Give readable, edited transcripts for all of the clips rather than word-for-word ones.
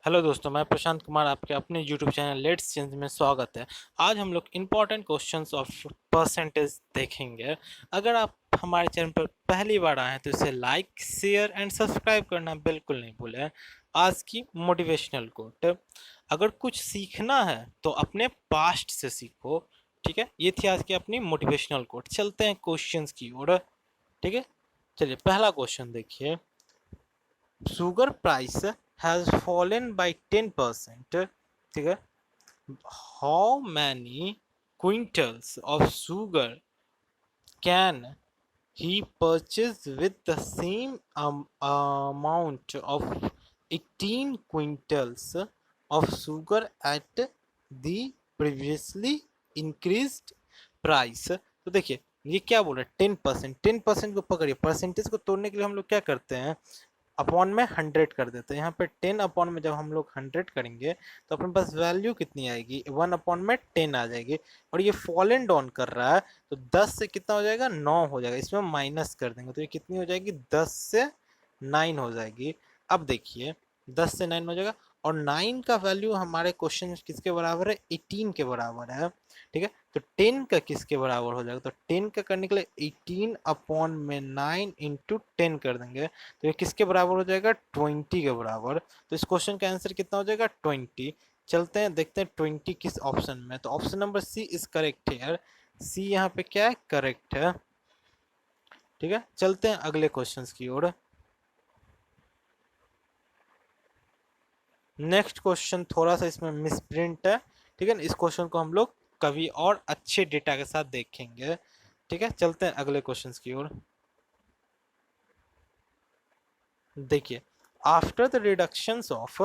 Hello दोस्तों, मैं प्रशांत कुमार आपके अपने यूट्यूब चैनल लेट्स चेंज में स्वागत है। आज हम लोग इम्पोर्टेंट क्वेश्चंस ऑफ परसेंटेज देखेंगे। अगर आप हमारे चैनल पर पहली बार आए हैं तो इसे लाइक, शेयर एंड सब्सक्राइब करना बिल्कुल नहीं भूलें। आज की मोटिवेशनल कोट, अगर कुछ सीखना है तो अपने पास्ट से सीखो। ठीक है, ये थी आज की अपनी मोटिवेशनल कोट। चलते हैं क्वेश्चंस की ओर। ठीक है, चलिए पहला क्वेश्चन देखिए। Sugar price has fallen by 10%. ठीक है, how many quintals of sugar can he purchase with the same amount of 18 quintals of sugar at the previously increased price? तो देखिए ये क्या बोल रहा है, 10%। 10% को पकड़िए, परसेंटेज को तोड़ने के लिए हम लोग क्या करते हैं, अपॉन में 100 कर देते हैं। यहाँ पे 10 अपॉन में जब हम लोग 100 करेंगे तो अपने पास वैल्यू कितनी आएगी, 1 अपॉन में 10 आ जाएगी। और ये फॉलन डाउन कर रहा है तो 10 से कितना हो जाएगा, 9 हो जाएगा। इसमें माइनस कर देंगे तो ये कितनी हो जाएगी, 10 से 9 हो जाएगी। अब देखिए 10 से 9 हो जाएगा और 9 का वैल्यू हमारे क्वेश्चन में किसके बराबर है, 18 के बराबर है। ठीक है, तो 10 का किसके बराबर हो जाएगा, तो 10 का करने के लिए 18 अपॉन में 9 इंटू 10 कर देंगे तो ये किसके बराबर हो जाएगा, 20 के बराबर। तो इस क्वेश्चन का आंसर कितना हो जाएगा, 20। चलते हैं देखते हैं 20 किस ऑप्शन में। तो option number C is correct है। सी यहाँ पे क्या है, करेक्ट है। ठीक है, चलते हैं अगले क्वेश्चंस की ओर। नेक्स्ट क्वेश्चन थोड़ा सा इसमें मिसप्रिंट है। ठीक है ना, इस क्वेश्चन को हम लोग कभी और अच्छे डेटा के साथ देखेंगे। ठीक है, चलते हैं अगले क्वेश्चंस की ओर। देखिए, after the reductions of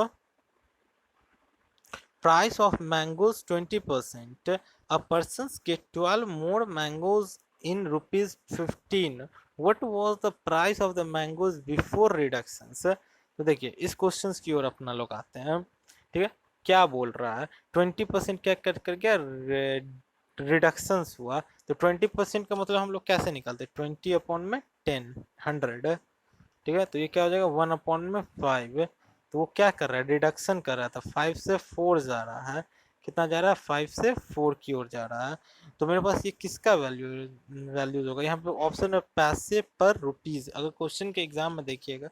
price of mangoes 20%, a persons get 12 more mangoes in rupees 15. What was the price of the mangoes before reductions? तो देखिए इस क्वेश्चंस की ओर अपना लोग आते हैं। ठीक है, क्या बोल रहा है, 20% क्या कर गया, रिडक्शंस हुआ। तो 20% का मतलब हम लोग कैसे निकालते हैं, 20 अपॉन में 10, 100। ठीक है, तो ये क्या हो जाएगा, 1 अपॉन में 5। तो वो क्या कर रहा है, डिडक्शन कर रहा था, 5 से 4 जा रहा है। कितना जा रहा है, 5 से 4 की ओर जा रहा है। तो मेरे पास ये किसका वैल्यूज होगा, यहाँ पे ऑप्शन है पैसे पर रुपीज। अगर क्वेश्चन के एग्जाम में देखिएगा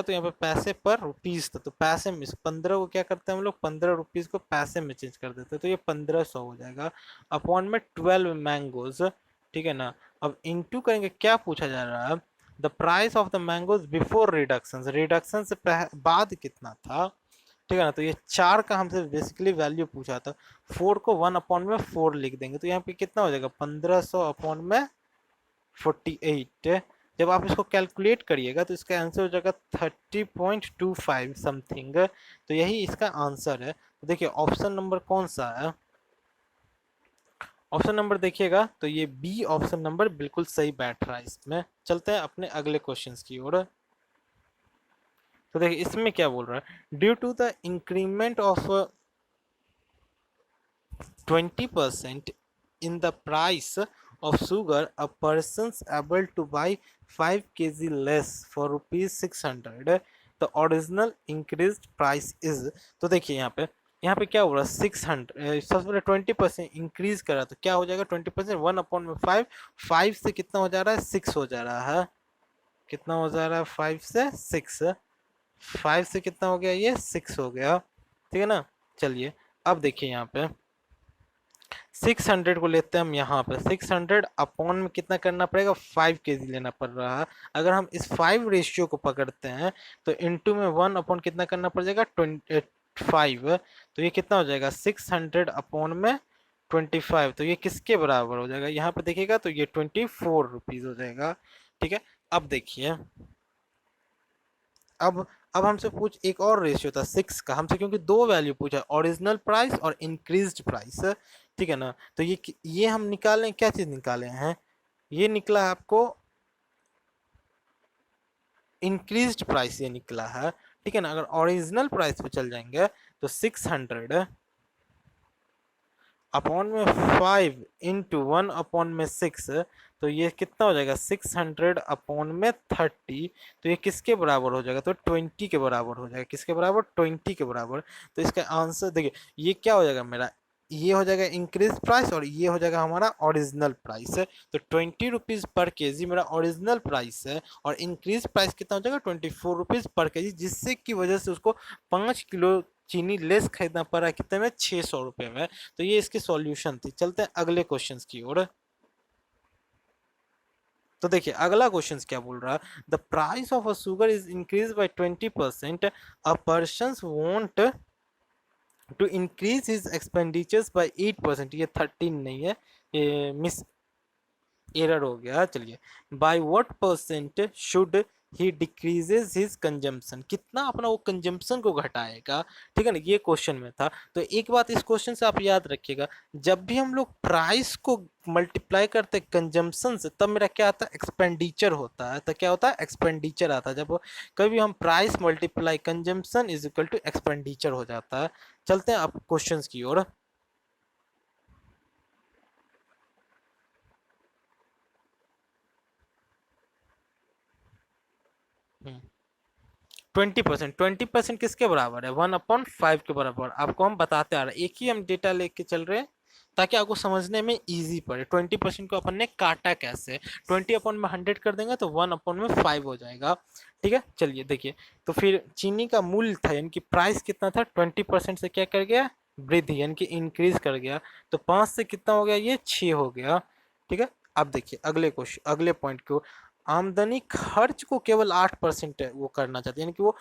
तो यहाँ पे पैसे पर रुपीज था, तो पैसे में 15 को क्या करते हैं हम लोग, 15 रुपीज को पैसे में चेंज कर देते हैं तो ये 1500 हो जाएगा। अपॉन में 12 मैंगोज। ठीक है ना, अब इंटू करेंगे, क्या पूछा जा रहा है, the price of the mangoes before reduction, reduction से बाद कितना था। ठीक है ना, तो ये 4 का हमसे बेसिकली वैल्यू पूछा था। 4 को 1 अपॉन में 4 लिख देंगे तो यहाँ पे कितना हो जाएगा, 1500 अपॉन में 48। जब आप इसको कैलकुलेट करिएगा तो इसका आंसर हो जाएगा 30.25 समथिंग। तो यही इसका आंसर है। तो देखिए ऑप्शन नंबर कौन सा है, ऑप्शन नंबर देखिएगा तो ये बी ऑप्शन नंबर बिल्कुल सही बैठ रहा है इसमें। चलते हैं अपने अगले क्वेश्चंस की ओर। तो देखिए इसमें क्या बोल रहा है, due to the increment of 20% in the price of sugar, a person's able to buy 5 kg less for rupees 600. The original increased price is, तो देखिए यहाँ पे क्या हो रहा है, 600, सबसे पहले 20% इंक्रीज करा तो क्या हो जाएगा, 20% 1 अपॉन में 5, 5 से कितना हो जा रहा है, 6 हो जा रहा है। कितना हो जा रहा है, 5 से 6, 5 से कितना हो गया, ये 6 हो गया। ठीक है ना, चलिए अब देखिए यहाँ पे 600 को लेते हैं हम, यहाँ पे 600 अपॉन में कितना करना पड़ेगा, 5 केजी लेना पड़ रहा है। अगर हम इस 5 रेशियो को पकड़ते हैं तो इनटू में 1 अपॉन कितना करना पड़ जाएगा, 25। तो ये कितना हो जाएगा, 600 अपॉन में 25। तो ये किसके बराबर हो जाएगा, यहाँ पे देखिएगा तो ये 24 रुपीज हो जाएगा। ठीक है, अब देखिए अब हमसे पूछ एक और रेशियो था 6 का हमसे, क्योंकि दो वैल्यू पूछा, ओरिजिनल प्राइस और इंक्रीज्ड प्राइस। ठीक है ना, तो ये हम निकालें, क्या चीज निकाले हैं, ये निकला है आपको इंक्रीज्ड प्राइस, ये निकला है। ठीक है ना, अगर ओरिजिनल प्राइस पे चल जाएंगे तो 600 अपॉन में 5 इंटू 1 अपॉन में 6, तो ये कितना हो जाएगा 600 अपॉन में 30, तो ये किसके बराबर हो जाएगा, तो 20 के बराबर हो जाएगा। किसके बराबर, 20 के बराबर। तो इसका आंसर देखिए ये क्या हो जाएगा मेरा, ये हो जाएगा इंक्रीज प्राइस और ये हो जाएगा हमारा ओरिजिनल प्राइस है। तो 20 रुपीज़ पर केजी मेरा ओरिजिनल प्राइस है और इंक्रीज प्राइस कितना हो जाएगा 24 रुपीज़ पर केजी, जिससे की वजह से उसको 5 किलो चीनी लेस खरीदना पड़ा कितने में, 600 रुपये में। तो ये इसकी सॉल्यूशन थी। चलते हैं अगले क्वेश्चन की ओर। तो देखिए अगला क्वेश्चन क्या बोल रहा है, the price of a sugar is increase by 20%, a person want to increase his expenditures by 8%, ये 13 नहीं है, ये मिस एरर हो गया। चलिए, by what percent should he decreases his consumption, कितना अपना वो कंजम्पशन को घटाएगा, ठीक है ना, ये क्वेश्चन में था। तो एक बात इस क्वेश्चन से आप याद रखिएगा, जब भी हम लोग प्राइस को मल्टीप्लाई करते हैं कंजम्पशन से, तब मेरा क्या आता है, एक्सपेंडिचर होता है। तो क्या होता है, एक्सपेंडिचर आता है। जब कभी हम price multiply consumption is equal to expenditure हो जाता है। चलते हैं अब क्वेश्चंस की ओर। 20%, 20% किसके बराबर है, 1/5 के बराबर। आपको हम बताते आ रहे हैं, एक ही हम डेटा लेके चल रहे हैं ताकि आपको समझने में इजी पड़े। 20% को अपन ने काटा कैसे, 20/100 कर देंगे तो 1/5 हो जाएगा। ठीक है, चलिए देखिए, तो फिर चीनी का मूल्य था यानी कि प्राइस कितना था, 20% से क्या कर गया, वृद्धि यानी कि इंक्रीज कर गया। तो 5 से कितना हो गया, ये 6 हो गया। ठीक है, अब देखिए अगले क्वेश्चन, अगले पॉइंट को, आमदनी खर्च को केवल 8% वो करना चाहते हैं, यानी कि वो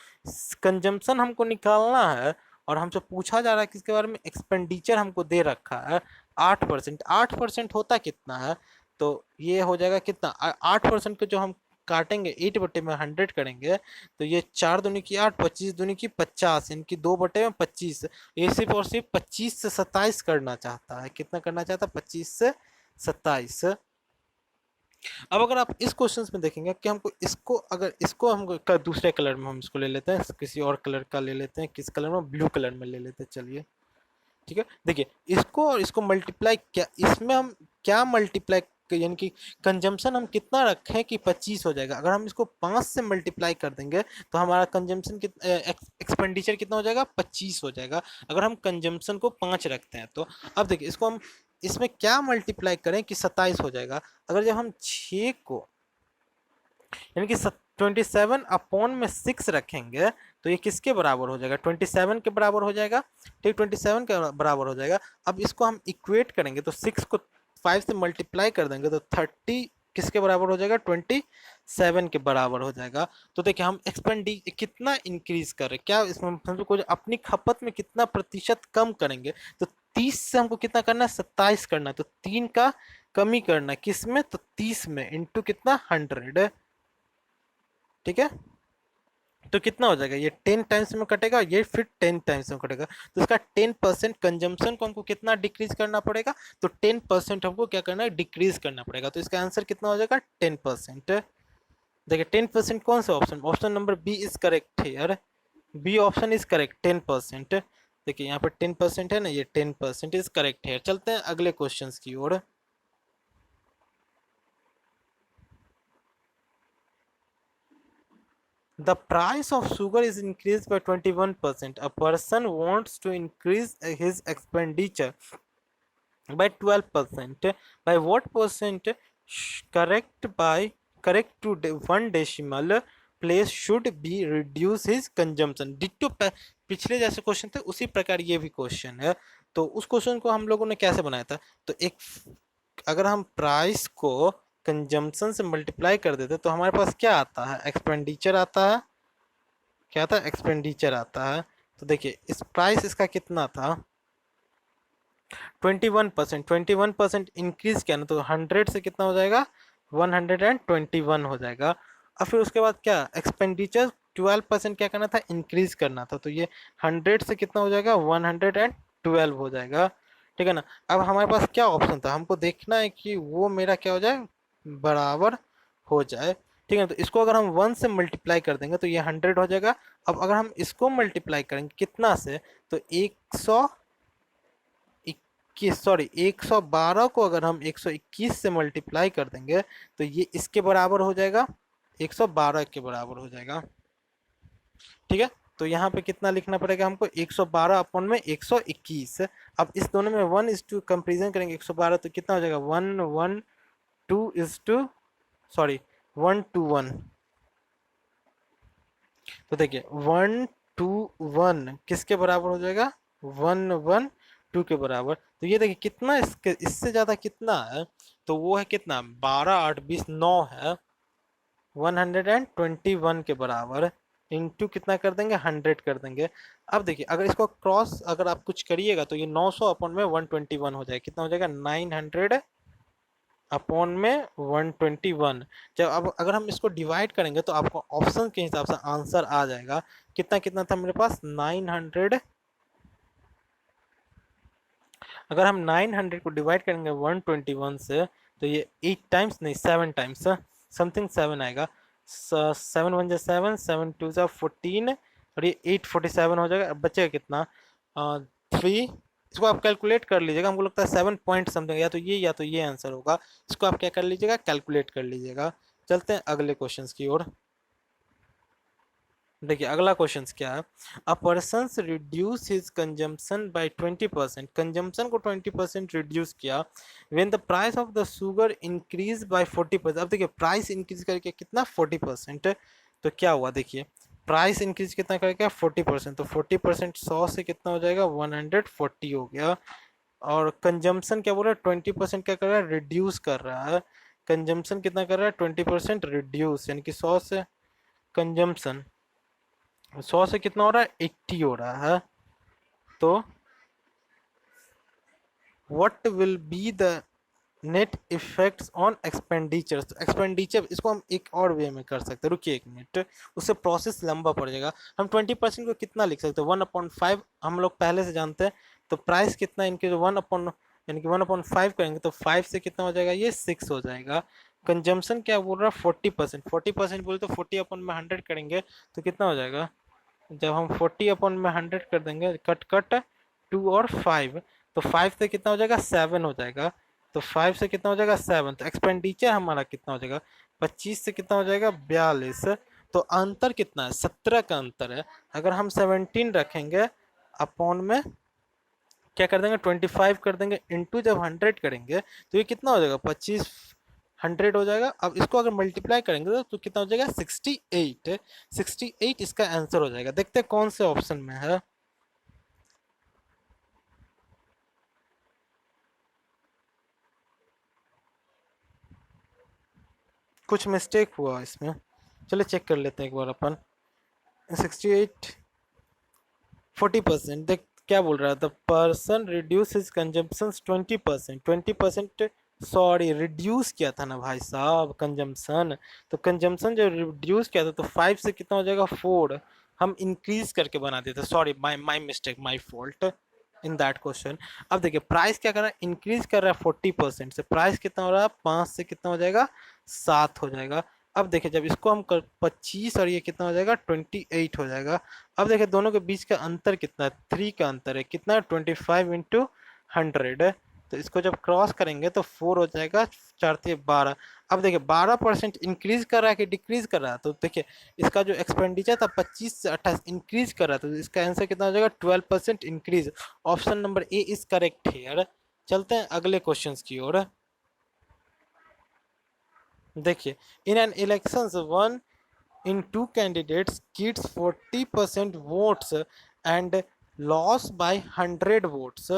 कंजम्पशन हमको निकालना है और हमसे पूछा जा रहा है किसके बारे में, एक्सपेंडिचर हमको दे रखा है 8%। 8% होता कितना है, तो ये हो जाएगा कितना, 8% को जो हम काटेंगे 8/100 करेंगे, तो ये 4 दूनी की 8, 25 दूनी की 50, इनकी 2/25। ये सिर्फ और सिर्फ 25 से 27 करना चाहता है। कितना करना चाहता है, 25 से 27। अब अगर आप इस क्वेश्चन में देखेंगे कि हमको इसको, अगर इसको हम दूसरे कलर में हम इसको ले लेते हैं, किसी और कलर का ले लेते हैं, किस कलर में, ब्लू कलर में ले लेते हैं। चलिए ठीक है, देखिए इसको और इसको मल्टीप्लाई, क्या इसमें हम क्या मल्टीप्लाई, यानी कि कंजम्पशन हम कितना रखें कि 25 हो जाएगा। अगर हम इसको 5 से मल्टीप्लाई कर देंगे तो हमारा कंजम्पशन एक्सपेंडिचर कितना हो जाएगा, 25 हो जाएगा, अगर हम कंजम्पशन को 5 रखते हैं तो। अब देखिए इसको हम इसमें क्या मल्टीप्लाई करें कि 27 हो जाएगा। अगर जब हम 6 को यानी कि 27/6 रखेंगे तो ये किसके बराबर हो जाएगा, 27 के बराबर हो जाएगा। ठीक, 27 के बराबर हो जाएगा। अब इसको हम इक्वेट करेंगे तो 6 को 5 से मल्टीप्लाई कर देंगे तो 30 किसके बराबर हो जाएगा, 27 के बराबर हो जाएगा। तो देखिए हम एक्सपेंडी कितना इंक्रीज कर रहे हैं, क्या इसमें हमको अपनी खपत में कितना प्रतिशत कम करेंगे, तो 30 से हमको कितना करना है, 27 करना है। तो 3 का कमी करना है किसमें, तो 30 में, इंटू कितना, 100। ठीक है, तो कितना हो जाएगा, ये 10 टाइम्स में कटेगा, ये फिर 10 टाइम्स में कटेगा। तो इसका 10% कंजम्पशन को हमको कितना डिक्रीज करना पड़ेगा, तो 10% हमको क्या करना है, डिक्रीज करना पड़ेगा। तो इसका आंसर कितना हो जाएगा, 10%। देखिए 10% कौन सा option, option number B is correct है, बी ऑप्शन इज करेक्ट, 10%। देखिए यहाँ पर 10% है ना, ये 10% इज करेक्ट है। चलते हैं अगले क्वेश्चन की ओर। The price of sugar is increased by 21%. A person wants to increase his expenditure by 12%. By what percent, correct to one decimal place should be reduce his consumption? Ditto पिछले जैसे question थे उसी प्रकार ये भी question है। तो उस क्वेश्चन को हम लोगों ने कैसे बनाया था, तो एक, अगर हम प्राइस को कंजम्पशन से मल्टीप्लाई कर देते तो हमारे पास क्या आता है, एक्सपेंडिचर आता है। क्या आता है, एक्सपेंडिचर आता है। तो देखिए इस प्राइस इसका कितना था, 21%, 21% इंक्रीज किया ना, तो 100 से कितना हो जाएगा, 121 हो जाएगा। और फिर उसके बाद क्या, एक्सपेंडिचर 12% क्या करना था, इंक्रीज करना था, तो ये 100 से कितना हो जाएगा, 112 हो जाएगा। ठीक है ना। अब हमारे पास क्या ऑप्शन था, हमको देखना है कि वो मेरा क्या हो जाए, बराबर हो जाए। ठीक है, तो इसको अगर हम 1 से मल्टीप्लाई कर देंगे तो ये 100 हो जाएगा। अब अगर हम इसको मल्टीप्लाई करेंगे कितना से, तो 121 121 सॉरी 112 को अगर हम 121 से मल्टीप्लाई कर देंगे तो ये इसके बराबर हो जाएगा, 112 के बराबर हो जाएगा। ठीक है, तो यहाँ पे कितना लिखना पड़ेगा हमको, 112 अपॉन में 121। अब इस दोनों में 1:2 कंपेरिजन करेंगे 112 तो कितना हो जाएगा 1:2 सॉरी 1:1। तो देखिए 1:1 किसके बराबर हो जाएगा, 1:2 के बराबर। तो ये देखिए कितना इसके इससे ज्यादा कितना है, तो वो है कितना 12 8 20 9 है, 121 के बराबर इंटू कितना कर देंगे 100 कर देंगे। अब देखिए अगर इसको क्रॉस अगर आप कुछ करिएगा तो ये 900 अपॉन में 121 हो जाएगा, कितना हो जाएगा 900 अपॉन में 121। जब अब अगर हम इसको डिवाइड करेंगे तो आपको ऑप्शन के हिसाब से आंसर आ जाएगा। कितना कितना था मेरे पास 900, अगर हम 900 को डिवाइड करेंगे 121 से तो ये 8 टाइम्स नहीं 7 टाइम्स समथिंग 7 आएगा। 7 1 7 7 2 14 और ये 847 हो जाएगा। अब बचेगा कितना 3। इसको आप कैलकुलेट कर लीजिएगा, हमको लगता है 7 पॉइंट समथिंग, या तो ये आंसर होगा। इसको आप क्या कर लीजिएगा कैलकुलेट कर लीजिएगा। चलते हैं अगले क्वेश्चन की ओर। देखिए अगला क्वेश्चन क्या है, a person reduce his consumption by 20%, consumption को 20% रिड्यूस किया when the price of the sugar increase by 40%। अब देखिए प्राइस इंक्रीज करके कितना 40%, तो क्या हुआ देखिए प्राइस इंक्रीज कितना करके 40%, तो 40% 100 से कितना हो जाएगा 140 हो गया। और कंजम्पशन क्या बोल रहा है 20% क्या कर रहा है रिड्यूस कर रहा है, कंजम्पशन कितना कर रहा है 20% रिड्यूस, यानी कि 100 से कंजम्पशन 100 से कितना हो रहा है 80 हो रहा है। तो what will be the net effects on expenditure. तो एक्सपेंडिचर इसको हम एक और वे में कर सकते हैं, रुकिए एक मिनट, उससे प्रोसेस लंबा पड़ जाएगा। हम 20% को कितना लिख सकते हैं 1/5, हम लोग पहले से जानते हैं। तो प्राइस कितना इनके जो 1 यानी कि 1/5 करेंगे तो 5 से कितना हो जाएगा ये 6 हो जाएगा। कंजम्पशन क्या बोल रहा है 40%, 40% बोले तो 40/100 करेंगे तो कितना हो जाएगा, जब हम 40/100 कर देंगे कट कट 2 और 5, तो 5 से कितना हो जाएगा 7 हो जाएगा। तो 5 से कितना हो जाएगा 7, तो एक्सपेंडिचर हमारा कितना हो जाएगा 25 से कितना हो जाएगा 42। तो अंतर कितना है 17 का अंतर है। अगर हम 17 रखेंगे अपॉन में क्या कर देंगे 25 कर देंगे इंटू जब 100 करेंगे तो ये कितना हो जाएगा 25 100 हो जाएगा। अब इसको अगर मल्टीप्लाई करेंगे तो कितना हो जाएगा 68, 68 इसका आंसर हो जाएगा। देखते हैं कौन से ऑप्शन में है। कुछ मिस्टेक हुआ इसमें, चलिए चेक कर लेते हैं एक बार अपन। 68 40%, देख क्या बोल रहा है the person reduce his consumption 20%, 20% sorry reduce किया था ना भाई साहब कंजम्पशन, तो कंजम्पशन जो रिड्यूस किया था तो 5 से कितना हो जाएगा 4, हम इंक्रीज करके बना देते, sorry my my mistake my fault in that question. अब देखिए प्राइस क्या कर रहा है इंक्रीज कर रहा है 40% से, प्राइस कितना हो रहा है 5 से कितना हो जाएगा 7 हो जाएगा। अब देखिए जब इसको हम 25 और ये कितना हो जाएगा 28 हो जाएगा। अब देखिए दोनों के बीच का अंतर कितना है 3 का अंतर है, कितना 25 इंटू 100, तो इसको जब क्रॉस करेंगे तो 4 हो जाएगा, 4 से 12। अब देखिए 12% इंक्रीज कर रहा है कि डिक्रीज कर रहा है, तो देखिए इसका जो एक्सपेंडिचर था 25 से 28 इंक्रीज कर रहा है, तो इसका आंसर कितना हो जाएगा 12% increase. Option number A is correct here. चलते हैं अगले क्वेश्चन की ओर। देखिए in an elections one in two candidates gets 40% votes and lost by 100 votes,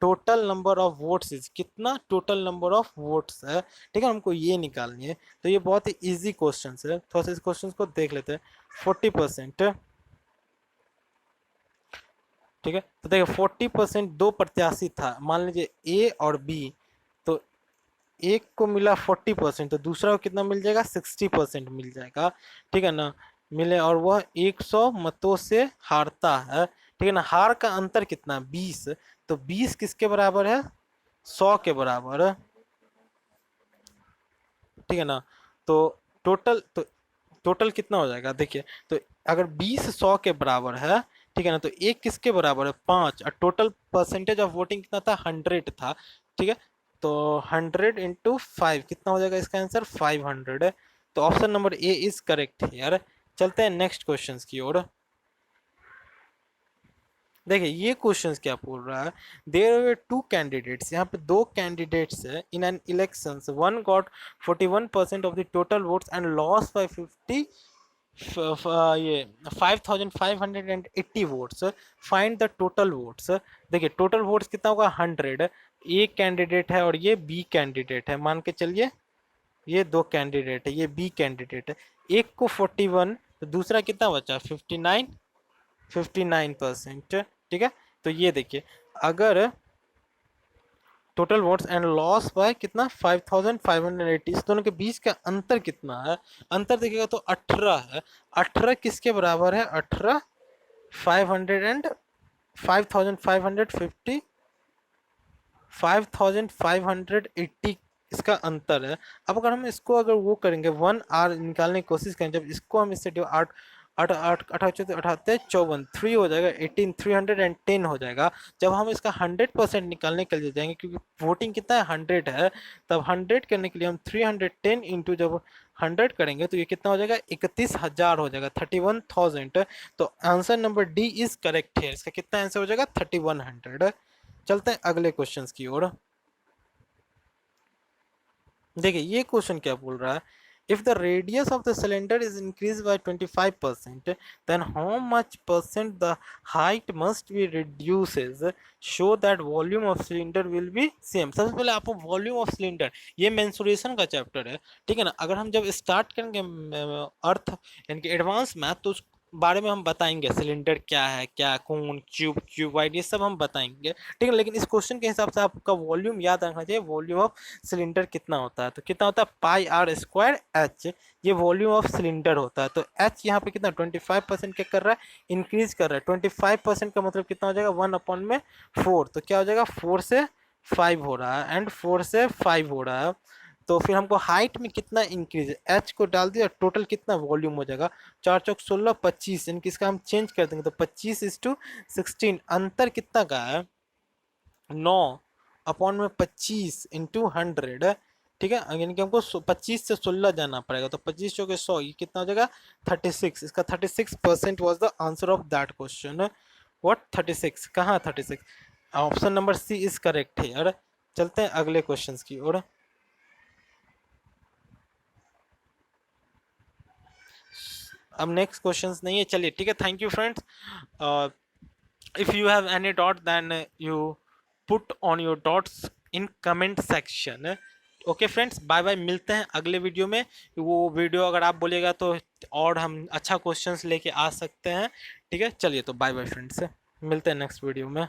total number of votes is कितना total number of votes है। ठीक है हमको ये निकालनी है, तो ये बहुत ही इजी क्वेश्चन है, थोड़ा सा इस क्वेश्चन को देख लेते हैं। 40%, ठीक है तो देखिए 40% दो प्रत्याशी था, मान लीजिए ए और बी, तो एक को मिला 40% तो दूसरा को कितना मिल जाएगा 60% मिल जाएगा, ठीक है ना मिले, और वह 100 मतों से हारता है, ठीक है ना। हार का अंतर कितना 20, तो 20 किसके बराबर है 100 के बराबर है, ठीक है ना। तो टोटल कितना हो जाएगा देखिए, तो अगर 20 100 के बराबर है, ठीक है ना। तो एक किसके बराबर है, 5, और टोटल परसेंटेज ऑफ वोटिंग कितना था, 100 था, ठीक है। तो 100 × 5 कितना हो जाएगा, इसका आंसर 500 है। तो option number A is correct है यार। चलते हैं नेक्स्ट क्वेश्चंस की ओर। देखिए ये क्वेश्चंस क्या बोल रहा है, देयर वर टू कैंडिडेट्स, यहाँ पे दो कैंडिडेट्स है in an elections, one got 41% of the total votes and loss by 50 ये 5580 votes, find the total votes. देखिए टोटल वोट्स कितना होगा, 100। एक कैंडिडेट है और ये बी कैंडिडेट है, मान के चलिए ये दो कैंडिडेट है, ये बी कैंडिडेट है। एक को 41, तो दूसरा कितना बचा, 59%, ठीक है। तो ये देखिए अगर total votes and loss by कितना, 5580, इस दोनों के बीच का अंतर कितना है, अंतर देखिएगा तो 18 है। 18 किसके बराबर है, 18 500 एंड 5550 5580 इसका अंतर है। अब अगर हम इसको अगर वो करेंगे 1 आर निकालने की कोशिश करें, जब इसको हम इससे आठ आठ आठ अठारह अठाते 54 3 हो जाएगा, 18 310 हो जाएगा। जब हम इसका 100% निकालने के लिए जाएंगे, क्योंकि वोटिंग कितना है, 100 है, तब 100 करने के लिए हम 310 इंटू जब 100 करेंगे तो ये कितना हो जाएगा, 31,000 हो जाएगा, 31,000। तो answer number D is correct है, इसका कितना आंसर हो जाएगा, 3100। चलते हैं अगले क्वेश्चंस की ओर। देखिए ये क्वेश्चन क्या बोल रहा है, if the radius of the cylinder is increase by 25%, then how much percent the height must be reduces so that volume of cylinder will be same. सबसे पहले आपको वॉल्यूम ऑफ सिलेंडर, ये मेंसुरेशन का chapter है, ठीक है ना। अगर हम जब स्टार्ट करेंगे अर्थ यानी कि एडवांस मैथ, तो उस बारे में हम बताएंगे, सिलेंडर क्या है, क्या कोन, क्यूब, क्यूबाइड, ये सब हम बताएंगे, ठीक है। लेकिन इस क्वेश्चन के हिसाब से आपका वॉल्यूम याद रखना चाहिए, वॉल्यूम ऑफ सिलेंडर कितना होता है, तो कितना होता है, πr²h, ये वॉल्यूम ऑफ सिलेंडर होता है। तो h यहाँ पे कितना 25% क्या कर रहा है, इंक्रीज कर रहा है। 25% का मतलब कितना हो जाएगा, 1/4, तो क्या हो जाएगा, 4 से 5 हो रहा है, एंड 4 से 5 हो रहा है। तो फिर हमको हाइट में कितना इंक्रीज, एच को डाल दिया, टोटल कितना वॉल्यूम हो जाएगा, 4 चौक 16 25, यानी कि इसका हम चेंज कर देंगे तो 25:16, अंतर कितना का है, 9/25 इंटू 100, ठीक है। यानी कि हमको 25 से 16 जाना पड़ेगा, तो 25 चौके 100, ये कितना हो जाएगा, 36। इसका 36% was the answer of that question. What 36, कहाँ 36, option number C is correct है यार। चलते हैं अगले क्वेश्चन की ओर। अब नेक्स्ट क्वेश्चंस नहीं है, चलिए ठीक है, thank you friends. If you have any doubt then you put on your doubts in comment section. Okay friends, bye bye, मिलते हैं अगले वीडियो में। वो वीडियो अगर आप बोलेगा तो और हम अच्छा क्वेश्चंस लेके आ सकते हैं, ठीक है। चलिए तो बाय बाय फ्रेंड्स, मिलते हैं नेक्स्ट वीडियो में।